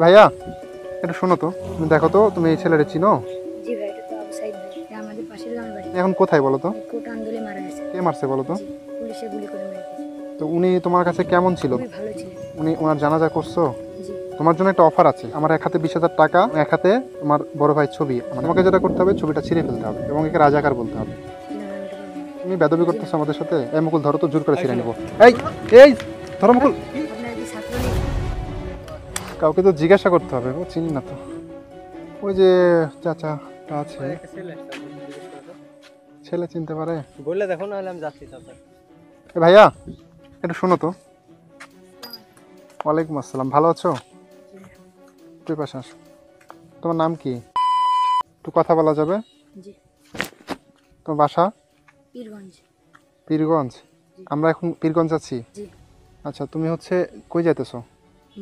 ভাইয়া একটু শোনো তো, তুমি দেখো তো, তুমি এই ছেলেটা চিনো? জি ভাই, এটা তো আবু সাইদ ভাই। এটা আমাদের পাশের গ্রামের বাড়ি। এখন কোথায় বলো তো? কোটা আন্দোলনে মারা গেছে। কে মারছে বলো তো? জি, পুলিশে গুলি করে মেরে দিয়েছে। তো উনি তোমার কাছে কেমন ছিল? খুবই ভালো ছিলেন। ওনার জানাজা করছো? জি। তোমার জন্য একটা অফার আছে। আমার এক হাতে 20,000 টাকা, এক হাতে তোমার বড় ভাই ছবি। তোমাকে যেটা করতে হবে, ছবিটা ছিঁড়ে ফেলতে হবে এবং একে রাজাকার বলতে হবে। জি না, আমি এটা পারবো না। তুমি বেদবি জি করতেছো না। আমাদের সাথে। এই মুকুল, ধরো তো, জোর করে ছিঁড়ে নিবো। এই এই ধরো মুকুল। আপনার কি ছাত্রলীগ? কাউকে তো জিজ্ঞাসা করতে হবে, ও চিনি না তো। ওই যে চাচাটা আছে, ছেলে চিনতে পারে। বললে দেখো, না হলে আমি যাচ্ছি তারপর। এ ভাইয়া একটু শোনো তো। ওয়ালাইকুম আসসালাম, ভালো আছো? তুই পাশে আসো। তোমার নাম কি? একটু কথা বলা যাবে? জি। তোমার বাসা? পীরগঞ্জ। পীরগঞ্জ? জি। আমরা এখন পীরগঞ্জ আছি। জি। আচ্ছা, তুমি হচ্ছে কই যাইতেছো?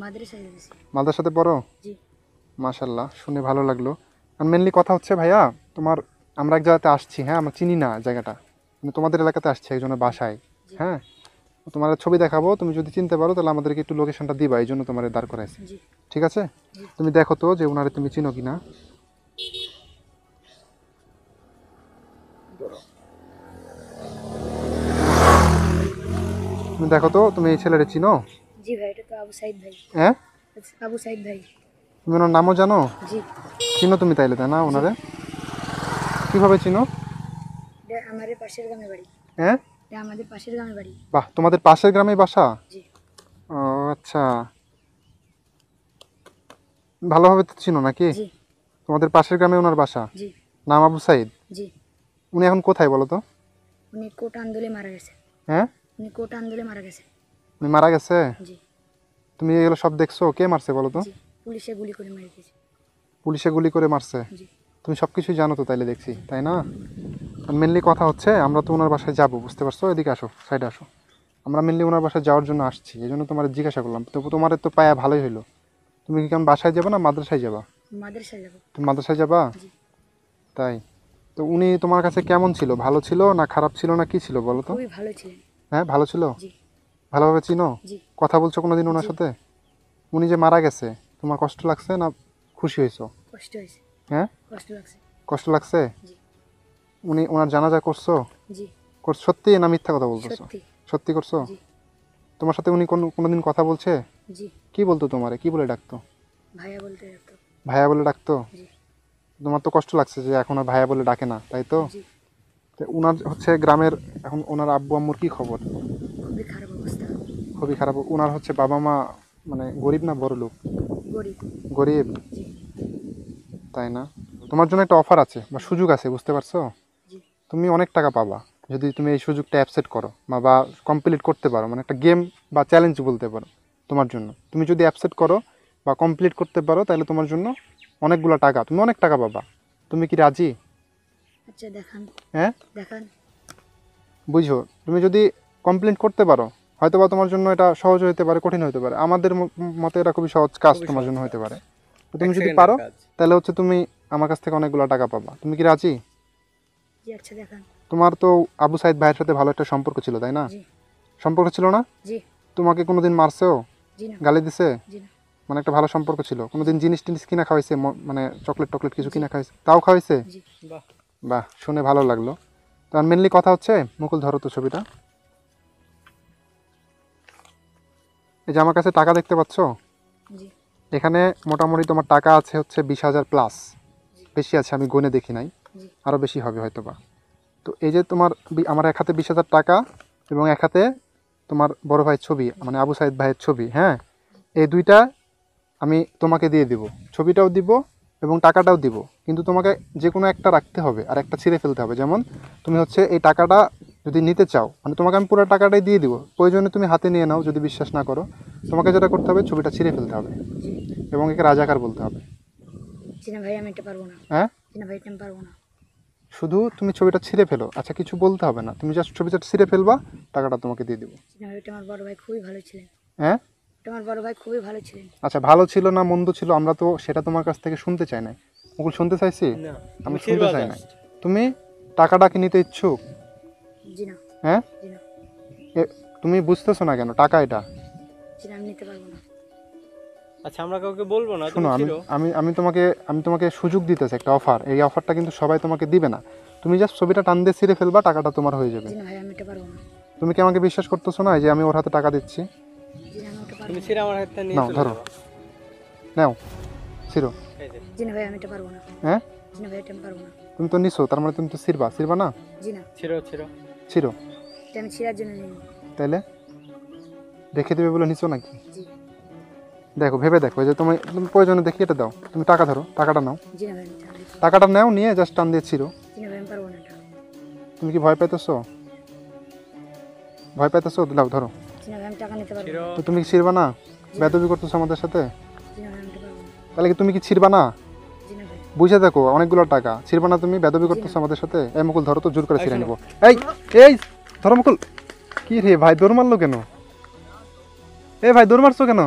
মাদ্রাসায় গেছি। মাদ্রাসাতে পড়ো? জি। মাশাল্লাহ, শুনে ভালো লাগলো। আর মেনলি কথা হচ্ছে ভাইয়া, তোমার আমরা এক জায়গাতে আসছি, হ্যাঁ, আমরা চিনি না জায়গাটা, কিন্তু তোমাদের এলাকাতে আসছি একজনের বাসায়। জি। হ্যাঁ, তোমার ছবি দেখাবো, তুমি যদি চিনতে পারো তাহলে আমাদেরকে একটু লোকেশনটা দিবা, এই জন্য তোমার দাঁড় করাইছি। জি। ঠিক আছে? জি। তুমি দেখো তো যে ওনারে তুমি চিনো কিনা। তুমি দেখো তো, তুমি এই ছেলেটা চিনো? জি ভাই, এটা তো আবু সাইদ ভাই। হ্যাঁ, আবু সাইদ ভাই। তুমি ওনার নামও জানো? জি। চিনো তুমি তাইলে, তাই না? ওনারে কিভাবে চিনো? এটা আমাদের পাশের গ্রামের বাড়ি। হ্যাঁ, এটা আমাদের পাশের গ্রামের বাড়ি। বাহ, তোমাদের পাশের গ্রামে বাসা? জি। ও আচ্ছা, ভালোভাবে তো চিনো নাকি? জি। তোমাদের পাশের গ্রামে ওনার বাসা। জি। নাম আবু সাইদ। জি। উনি এখন কোথায় বলো তো? উনি কোটা আন্দোলনে মারা গেছে। হ্যাঁ, উনি কোটা আন্দোলনে মারা গেছে। উনি মারা গেছে? জি। তুমি এগুলো সব দেখছো? কে মারছে বলো তো? জি, পুলিশে গুলি করে মেরে দিয়েছে। পুলিশে গুলি করে মারছে? জি। তুমি সব কিছুই জানো তো তাইলে, দেখছি, তাই না? মেনলি কথা হচ্ছে, আমরা তো ওনার বাসায় যাবো, বুঝতে পারছো? এদিকে আসো, সাইডে আসো। আমরা মেনলি ওনার বাসায় যাওয়ার জন্য আসছি, এই জন্য তোমার জিজ্ঞাসা করলাম। তো তোমার তো পায়া ভালোই হইলো। তুমি কি কেমন বাসায় যাবে না মাদ্রাসায় যাবা? মাদ্রাসায় যাবো। তুমি মাদ্রাসায় যাবা? জি। তাই? তো উনি তোমার কাছে কেমন ছিল? ভালো ছিল না খারাপ ছিল না কি ছিল বলো তো? খুবই ভালো ছিলেন। হ্যাঁ, ভালো ছিল? জি। ভালোভাবে চিনো? জি। কথা বলছো কোনোদিন ওনার জি। সাথে? উনি যে মারা গেছে, তোমার কষ্ট লাগছে না খুশি হয়েছো? কষ্ট হয়েছে। হ্যাঁ, কষ্ট লাগছে। কষ্ট লাগছে? জি। ওনার জানাজা করছো? জি। সত্যি না মিথ্যা কথা বলতেছো? সত্যি। সত্যি করছো? জি। তোমার সাথে উনি কোনোদিন কথা বলছে? জি। কি বলতো তোমারে, কি বলে ডাকতো? ভাইয়া বলতে যেত। ভাইয়া বলে ডাকতো? জি। তোমার তো কষ্ট লাগছে যে এখন আর ভাইয়া বলে ডাকে না, তাই তো? জি। তো উনার হচ্ছে গ্রামের, এখন ওনার আব্বু আম্মুর কি খবর? খুবই খারাপ অবস্থা। খুবই খারাপ। ওনার হচ্ছে বাবা মা মানে গরিব না বড় লোক? গরিব। গরিব? জি। তাই না? তোমার জন্য একটা অফার আছে বা সুযোগ আছে, বুঝতে পারছো? জি। তুমি অনেক টাকা পাবা যদি তুমি এই সুযোগটা অ্যাকসেপ্ট করো বা কমপ্লিট করতে পারো, মানে একটা গেম বা চ্যালেঞ্জ বলতে পারো তোমার জন্য। তুমি যদি অ্যাকসেপ্ট করো বা কমপ্লিট করতে পারো তাহলে তোমার জন্য অনেকগুলো টাকা, তুমি অনেক টাকা পাবা। তুমি কি রাজি? আচ্ছা দেখান। হ্যাঁ, দেখান। বুঝো, তুমি যদি কমপ্লিট করতে পারো হয়তো বা তোমার জন্য এটা সহজ হতে পারে, কঠিন হতে পারে। আমাদের মতে এটা খুবই সহজ কাজ খুবই তোমার সহজ জন্য কাজ। হতে পারে। তো তুমি এক যদি সেকেন্ডের পারো কাজ। তাহলে হচ্ছে তুমি আমার কাছ থেকে অনেকগুলো টাকা পাবা। তুমি কি রাজি? জি, আচ্ছা দেখান। তোমার তো আবু সাইদ ভাইয়ের সাথে ভালো একটা সম্পর্ক ছিল, তাই না? জি। সম্পর্ক ছিল না? জি। তোমাকে কোনোদিন মারছেও? জি না। গালি দিছে? জি না। মানে একটা ভালো সম্পর্ক ছিল? কোনোদিন জিনিস টিনিস কিনা খাওয়াইছে? মানে চকলেট টকলেট কিছু জি। কিনা খাওয়াইছে? তাও খাওয়াইছে? জি। বাহ। বাহ, শুনে ভালো লাগলো। তো মেনলি কথা হচ্ছে, মুকুল ধরো তো ছবিটা। এই যে আমার কাছে টাকা দেখতে পাচ্ছ, জি। এখানে মোটামুটি তোমার টাকা আছে হচ্ছে 20,000 প্লাস। বেশি আছে, আমি গুনে দেখি নাই, জি। আরও বেশি হবে হয়তো বা। তো এই যে তোমার আমার এক হাতে 20,000 টাকা এবং এক হাতে তোমার বড় ভাইয়ের ছবি, মানে আবু সাইদ ভাইয়ের ছবি, হ্যাঁ, এই দুইটা আমি তোমাকে দিয়ে দিব। ছবিটাও দিব এবং টাকাটাও দিব, কিন্তু তোমাকে যে কোনো একটা রাখতে হবে আর একটা ছিঁড়ে ফেলতে হবে। যেমন তুমি হচ্ছে এই টাকাটা যদি নিতে চাও, মানে তোমাকে আমি পুরো টাকাটাই দিয়ে দিব, প্রয়োজনে তুমি হাতে নিয়ে নাও যদি বিশ্বাস না করো। তোমাকে যেটা করতে হবে, ছবিটা ছিঁড়ে ফেলতে হবে জি। এবং একে রাজাকার বলতে হবে। জি না ভাই, আমি এটা পারবো না। হ্যাঁ, জি না ভাই, এটা আমি পারবো না। শুধু তুমি ছবিটা ছিঁড়ে ফেলো। আচ্ছা, কিছু বলতে হবে না, তুমি জাস্ট ছবিটা ছিঁড়ে ফেলবা, টাকাটা তোমাকে দিয়ে দিব। জি না ভাই, এটা আমার বড় ভাই খুবই ভালো ছিলেন। হ্যাঁ, এটা আমার বড় ভাই খুবই ভালো ছিলেন। আচ্ছা, ভালো ছিল না মন্দ ছিল আমরা তো সেটা তোমার কাছ থেকে শুনতে চাই না। মুকুল, শুনতে চাইছি? না, আমি ছিড়বা শুনতে চাই না। just। তুমি টাকাটা কি নিতে ইচ্ছুক? জি না। হ্যাঁ, জি না। তুমি বুঝতেছো না কেন? টাকা এটা। জি না, আমি নিতে পারবো না। আচ্ছা আমরা কাউকে বলবো না, শোনো, তুমি আমি ছিড়ো। আমি আমি তোমাকে সুযোগ দিতেছি, একটা অফার। এই অফারটা কিন্তু সবাই তোমাকে দিবে না। তুমি জাস্ট ছবিটা টান দিয়ে ছিঁড়ে ফেলবা, টাকাটা তোমার হয়ে যাবে। জি না ভাই, আমি এটা পারবো না। তুমি কি আমাকে বিশ্বাস করতেছো না যে আমি ওর হাতে টাকা দিচ্ছি? জি না, আমি ওটা পারবো তুমি না। ছিড়ে আমার হাতে নিয়ে নাও, চলে ধরো। যাবা। নাও, ছিঁড়ো। এই যে, জি না ভাই, আমি এটা পারবো না। হ্যাঁ, জি না ভাই, এটা আমি পারবো না। তুমি তো নিছো, তার মানে তুমি তো ছিঁড়বা, ছিঁড়বা না? জি না, ছিড়ো ছিড়ো। ছিঁড়ো। এটা আমি ছিঁড়ার জন্য নিই। তাইলে রেখে দেবে বলে নিছো নাকি? জি। দেখো, ভেবে দেখো, এই যে তুমি প্রয়োজনে দেখি এটা দাও। তুমি টাকা ধরো, টাকাটা নাও। জি না ভাই, আমি এটা পারবো না। টাকাটা নাও, নিয়ে জাস্ট টান দিয়ে ছিঁড়ো। জি না ভাই, আমি পারবো না এটা। তুমি কি ভয় পাইতেছো? ভয় পাইতেছো? দাও, ধরো। জি না ভাই, আমি টাকা নিতে পারবো ছিড়ো। না। তো তুমি কি ছিঁড়বা না? বেদবি করতেছো আমাদের সাথে। জি না ভাই, আমি এটা পারবো না। তাহলে কি তুমি কি ছিঁড়বা না? জি না ভাই। বুঝে দেখো, অনেকগুলো টাকা ছিঁড়বা না? তুমি বেদবি করতেছো আমাদের সাথে। এই মুকুল, ধরো তো, জোর করে ছিঁড়ে শোনো। নিবো। এই এই ধরো মুকুল। কি রে ভাই, দৌড় মারলো কেন? এ ভাই, দৌড় মারছো কেন?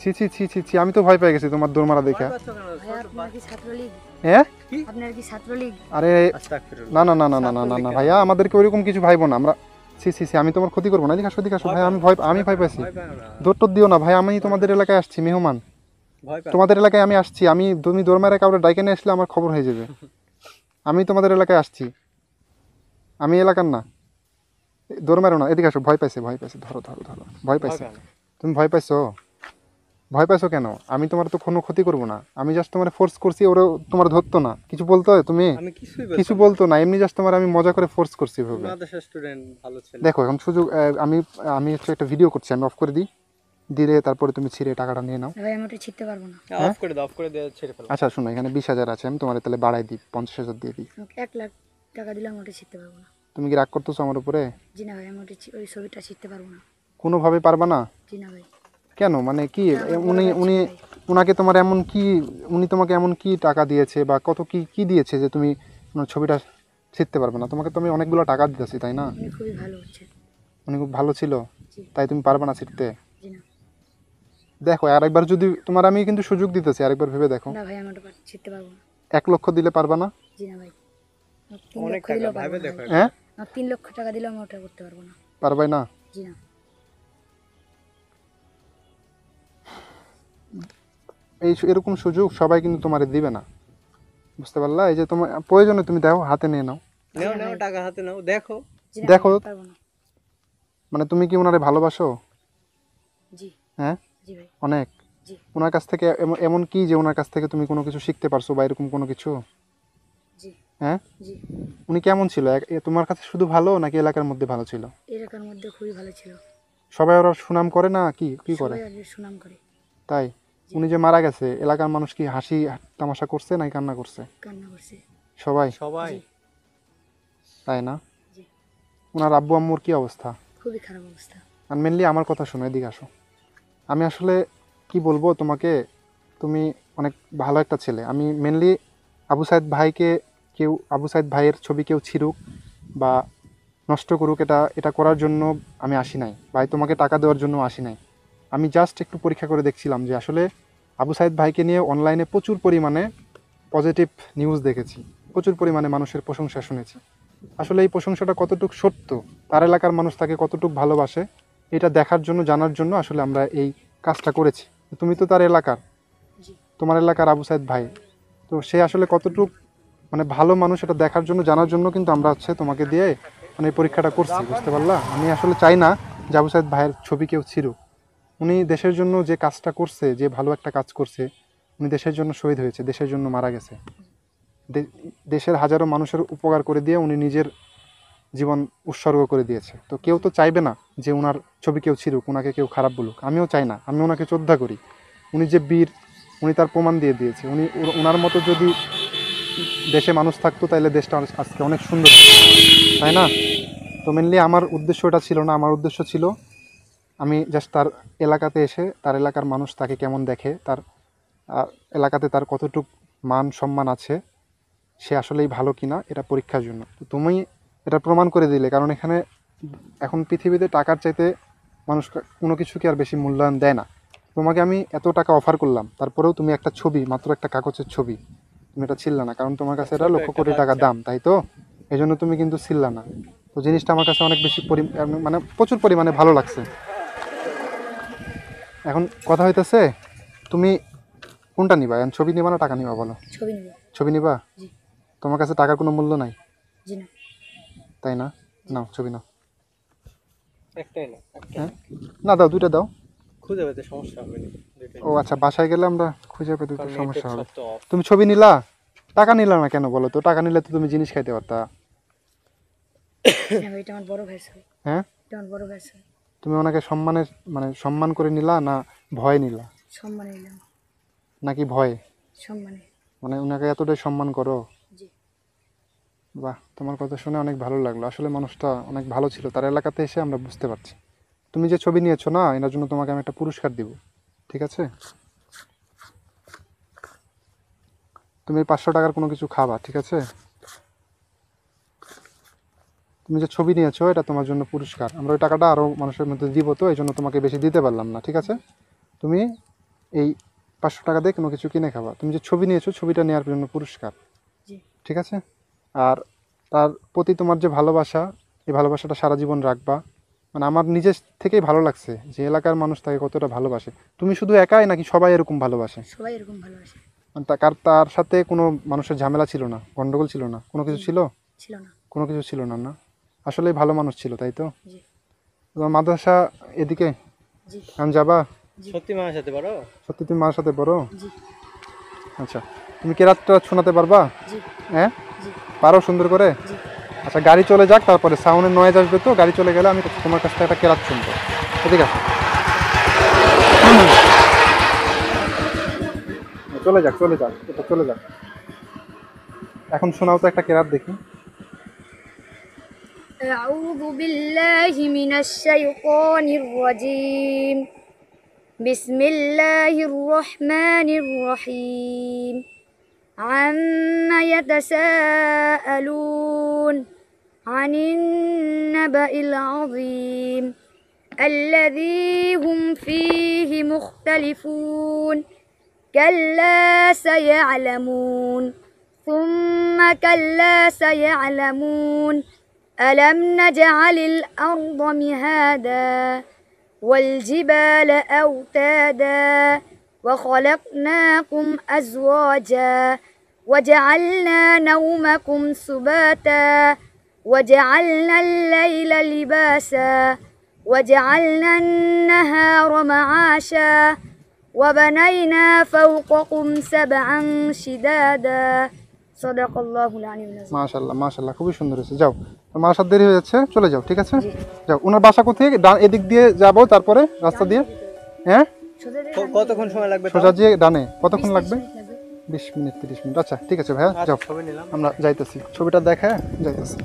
ছি ছি ছি ছি ছি, আমি তো ভয় পেয়ে গেছি তোমার দৌড় মারা দেখে। ভয় পাচ্ছ কেন? ভাই, আপনার কি ছাত্রলীগ? হ্যাঁ, আপনার কি ছাত্রলীগ? আরে আস্তাগফিরুল্লাহ। না না না না না না না না ভাইয়া, আমাদেরকে ওইরকম কিছু ভাইবো না আমরা। ছি ছি ছি, আমি তোমার ক্ষতি করবো না। এদিকে আসো, এদিকে আসো ভাই, আমি ভয় পাইছি। ভয় পাও না। দৌড় টোর দিও না ভাই, আমি তোমাদের এলাকায় আসছি মেহমান। ভয় পাও। তোমাদের এলাকায় আমি আসছি, তুমি দৌড় মারে কাউরে ডাইকে নিয়ে আসলে আমার খবর হয়ে যাবে। আমি তোমাদের এলাকায় আসছি, আমি এলাকার না। দৌড় মারো না, এদিকে আসো। ভয় পাইছে, ভয় পাইছে, ধরো ধরো ধরো। ভয় ভয় পাইছে? পাও না। তুমি ভয় পাইছো? ভয় পাইছো কেন? আমি তোমার তো কোনো ক্ষতি করবো না, আমি জাস্ট তোমার ফোর্স করছি। ওরা তোমার ধরতো না, কিছু বলতো তুমি? আমি কিছুই কিছু বলছি বলতো না, এমনি জাস্ট তোমার আমি মজা করে ফোর্স করছি ভাবে। মাদ্রাসা স্টুডেন্ট, ভালো ছেলে। দেখো এখন সুযোগ, আমি আমি হচ্ছে একটা ভিডিও করছি, আমি অফ করে দিই, দিলে তারপরে তুমি ছিঁড়ে টাকাটা নিয়ে নাও। না ভাই, আমি ওটা ছিঁড়তে পারবো না। অফ করে দাও, অফ করে দিয়ে ছেড়ে ফেলো। আচ্ছা শোনো, এখানে 20,000 আছে, আমি তোমার তাহলে বাড়াই দিই, 50,000 দিয়ে দিই। আমাকে 1 লাখ টাকা দিলে আমি ওটা ছিঁড়তে পারবো না। তুমি কি রাগ করতেছো আমার উপরে? জি না ভাই, আমি ওটা ওই ছবিটা ছিঁড়তে পারবো না। কোনোভাবে পারবা না? জি না ভাই। কেন, মানে কি? এটা আমার বড় উনি ভাই উনি ছিল ভাই। উনাকে তোমার এমন কি, উনি তোমাকে এমন কি টাকা দিয়েছে বা কত কি কি দিয়েছে যে তুমি ওনার ছবিটা ছিঁড়তে পারবে না? তোমাকে তো আমি অনেকগুলো টাকা দিতেছি, তাই না? উনি খুবই ভালো হচ্ছে। উনি খুব ভালো ছিল, জি। তাই তুমি পারবে না ছিঁড়তে? জি না। দেখো আরেকবার যদি তোমার, আমি কিন্তু সুযোগ দিতেছি, আরেকবার ভেবে দেখো। না ভাই, আমি ওটা ছিঁড়তে পারবো না। 1 লক্ষ দিলে পারবা না? জি না ভাই। আমার 3 অনেক লক্ষ টাকা, দিলেও পারবো ভাবে না দেখো ভাই। হ্যাঁ, আমার 3 লক্ষ টাকা দিলেও আমি ওটা করতে পারবো না। পারবাই না? জি না। এরকম সুযোগ সবাই কিন্তু তোমার দিবে না, বুঝতে পারলা? এই যে তোমার প্রয়োজনে তুমি দেখো, হাতে নিয়ে নাও। নাও নাও, টাকা হাতে নাও, দেখো। জি না দেখো। ভাই, আমি পারবো না। মানে তুমি কি ওনারে ভালোবাসো? জি। হ্যাঁ, জি ভাই। অনেক। জি। ওনার কাছ থেকে এমন এমন কি যে ওনার কাছ থেকে তুমি কোনো কিছু শিখতে পারছো বা এরকম কোনো কিছু? জি। হ্যাঁ, জি। উনি কেমন ছিল? তোমার কাছে শুধু ভালো নাকি এলাকার মধ্যে ভালো ছিল? এলাকার মধ্যে খুবই ভালো ছিল। সবাই ওরা সুনাম করে না, কি কি করে? সবাই আগে সুনাম করে। তাই? উনি যে মারা গেছে, এলাকার মানুষ কি হাসি তামাশা করছে নাকি কান্না করছে? কান্না করছে। সবাই? সবাই। জি। তাই না? জি। ওনার আব্বু আম্মুর কি অবস্থা? খুবই খারাপ অবস্থা। আর মেনলি আমার কথা শোনো, এদিকে আসো। আমি আসলে কি বলবো তোমাকে, তুমি অনেক ভালো একটা ছেলে। আমি মেনলি আবু সাইদ ভাইকে, আবু সাইদ ভাইয়ের ছবি কেউ ছিঁড়ুক বা নষ্ট করুক, এটা এটা করার জন্য আমি আসি নাই ভাই, তোমাকে টাকা দেওয়ার জন্য আসি নাই। আমি জাস্ট একটু পরীক্ষা করে দেখছিলাম যে আসলে আবু সাইদ ভাইকে নিয়ে অনলাইনে প্রচুর পরিমাণে পজিটিভ নিউজ দেখেছি, প্রচুর পরিমাণে মানুষের প্রশংসা শুনেছি। আসলে এই প্রশংসাটা কতটুকু সত্য, তার এলাকার মানুষ তাকে কতটুকু ভালোবাসে, এটা দেখার জন্য, জানার জন্য আসলে আমরা এই কাজটা করেছি। তুমি তো তার এলাকার, জি। তোমার এলাকার আবু সাইদ ভাই, তো সে আসলে কতটুকু মানে ভালো মানুষ, এটা দেখার জন্য, জানার জন্য কিন্তু আমরা হচ্ছে তোমাকে দিয়ে মানে এই পরীক্ষাটা করছি, বুঝতে পারলা? আমি আসলে চাই না যে আবু সাইদ ভাইয়ের ছবি কেউ ছিঁড়ুক। উনি দেশের জন্য যে কাজটা করছে, যে ভালো একটা কাজ করছে, উনি দেশের জন্য শহীদ হয়েছে, দেশের জন্য মারা গেছে, দেশের হাজারো মানুষের উপকার করে দিয়ে উনি নিজের জীবন উৎসর্গ করে দিয়েছে। তো কেউ তো চাইবে না যে ওনার ছবি কেউ ছিঁড়ুক, ওনাকে কেউ খারাপ বলুক। আমিও চাই না, আমি ওনাকে শ্রদ্ধা করি। উনি যে বীর, উনি তার প্রমাণ দিয়ে দিয়েছে। ওনার মতো যদি দেশে মানুষ থাকতো তাহলে দেশটা আজকে অনেক সুন্দর হতো, তাই না? তো মেনলি আমার উদ্দেশ্য এটা ছিল না, আমার উদ্দেশ্য ছিল আমি জাস্ট তার এলাকাতে এসে, তার এলাকার মানুষ তাকে কেমন দেখে, তার এলাকাতে তার কতটুক মান সম্মান আছে, সে আসলেই ভালো কিনা, এটা পরীক্ষার জন্য। তো তুমি এটা প্রমাণ করে দিলে, কারণ এখানে এখন পৃথিবীতে টাকার চাইতে মানুষ কোনো কিছুকে আর বেশি মূল্যায়ন দেয় না। তোমাকে আমি এত টাকা অফার করলাম, তারপরেও তুমি একটা ছবি, মাত্র একটা কাগজের ছবি, তুমি এটা ছিললা না, কারণ তোমার কাছে এটা ছোট লক্ষ একটা কোটি টাকা বাচ্চা। দাম, তাই তো? এই জন্য তুমি কিন্তু ছিললা না। তো জিনিসটা আমার কাছে অনেক বেশি মানে প্রচুর পরিমাণে ভালো লাগছে। এখন কথা হইতেছে তুমি কোনটা নিবা, এখন ছবি নিবা না টাকা নিবা বলো? ছবি নেব। ছবি নিবা? জি। তোমার কাছে টাকার কোনো মূল্য নাই, জি না। তাই না? নাও ছবি নাও। একটাই না, একটা হ্যাঁ না, দাও, দুইটা দাও। খুঁজে পেতে সমস্যা হবে না দুইটাই। ও আচ্ছা, বাসায় গেলে আমরা খুঁজে পেতে তো কারণ সমস্যা নেটের হবে। সব তো off। তুমি ছবি নিলা, টাকা নিলা না কেন বলো তো? টাকা নিলে তো তুমি জিনিস খাইতে পারতা। হ্যাঁ, এটা আমার বড় ভাই ছিল। হ্যাঁ, এটা আমার বড় ভাই ছিল। তুমি ওনাকে সম্মানের মানে সম্মান করে নিলা না ভয় নিলা, সম্মানে নিলাম। নাকি ভয়ে? সম্মানে। মানে ওনাকে এতটাই সম্মান করো? জি। বাহ, তোমার কথা শুনে অনেক ভালো লাগলো। আসলে মানুষটা অনেক ভালো ছিল, তার এলাকাতে এসে আমরা বুঝতে পারছি। তুমি যে ছবি নিয়েছো না, এটার জন্য তোমাকে আমি একটা পুরস্কার দিব, ঠিক আছে? তুমি 500 টাকার কোনো কিছু খাবা, ঠিক আছে? তুমি যে ছবি নিয়েছো এটা তোমার জন্য পুরস্কার। আমরা ওই টাকাটা আরও মানুষের মধ্যে দিব, তো এই জন্য তোমাকে বেশি দিতে পারলাম না, ঠিক আছে? তুমি এই 500 টাকা দিয়ে কোনো কিছু কিনে খাবা। তুমি যে ছবি নিয়েছো, ছবিটা নেওয়ার জন্য পুরস্কার, জি। ঠিক আছে? আর তার প্রতি তোমার যে ভালোবাসা, এই ভালোবাসাটা সারা জীবন রাখবা। মানে আমার নিজের থেকেই ভালো লাগছে যে এলাকার মানুষ তাকে কতটা ভালোবাসে। তুমি শুধু একাই নাকি সবাই এরকম ভালোবাসে? সবাই এরকম ভালোবাসে। মানে তার সাথে কোনো মানুষের ঝামেলা ছিল না, গন্ডগোল ছিল না, কোনো কিছু ছিল? ছিল না। কোনো কিছু ছিল না, না? আসলেই ভালো মানুষ ছিল, তাই তো? জি। তোমার মাদ্রাসা এদিকে জি। এখন যাবা? সত্যি মার সাথে পারো? সত্যি তুমি মার সাথে পড়ো? জি। আচ্ছা, তুমি কেরাতটা শোনাতে পারবা? জি। হ্যাঁ, জি। পারো সুন্দর করে? জি। আচ্ছা, গাড়ি চলে যাক, তারপরে সাউন্ডের নয়েজ আসবে, তো গাড়ি চলে গেলে আমি তোমার কাছ থেকে একটা কেরাত শুনবো, ঠিক আছে? চলে যাক, চলে যাক, এটা চলে যাক। এখন শোনাও তো একটা কেরাত দেখি। أعوذ بالله من الشيطان الرجيم. بسم الله الرحمن الرحيم. عما يتساءلون عن النبأ العظيم الذي هم فيه مختلفون كلا سيعلمون ثم كلا سيعلمون ألم نجعل الأرض مهادا والجبال أوتادا وخلقناكم أزواجا وجعلنا نومكم سباتا وجعلنا الليل لباسا وجعلنا النهار معاشا وبنينا فوقكم سبعا شدادا صدق الله العلي العظيم. মাশাআল্লাহ, মাশাআল্লাহ, খুবই সুন্দর হয়েছে। যাও, আমার সাথে দেরি হয়ে যাচ্ছে, চলে যাও, ঠিক আছে? জি। যাও। ওনার বাসা কোথায়? এদিক দিয়ে যাবো, তারপরে রাস্তা দিয়ে? হ্যাঁ, কতক্ষণ সময় লাগবে তাও? সোজা দিয়ে ডানে। কতক্ষণ 20 লাগবে? মিনিট লাগবে। 20 মিনিট 30 মিনিট। আচ্ছা, ঠিক আছে ভাইয়া, আচ্ছা, যাও, ছবি নিলাম। আমরা যাইতেছি। ছবিটা দেখা যাইতেছি।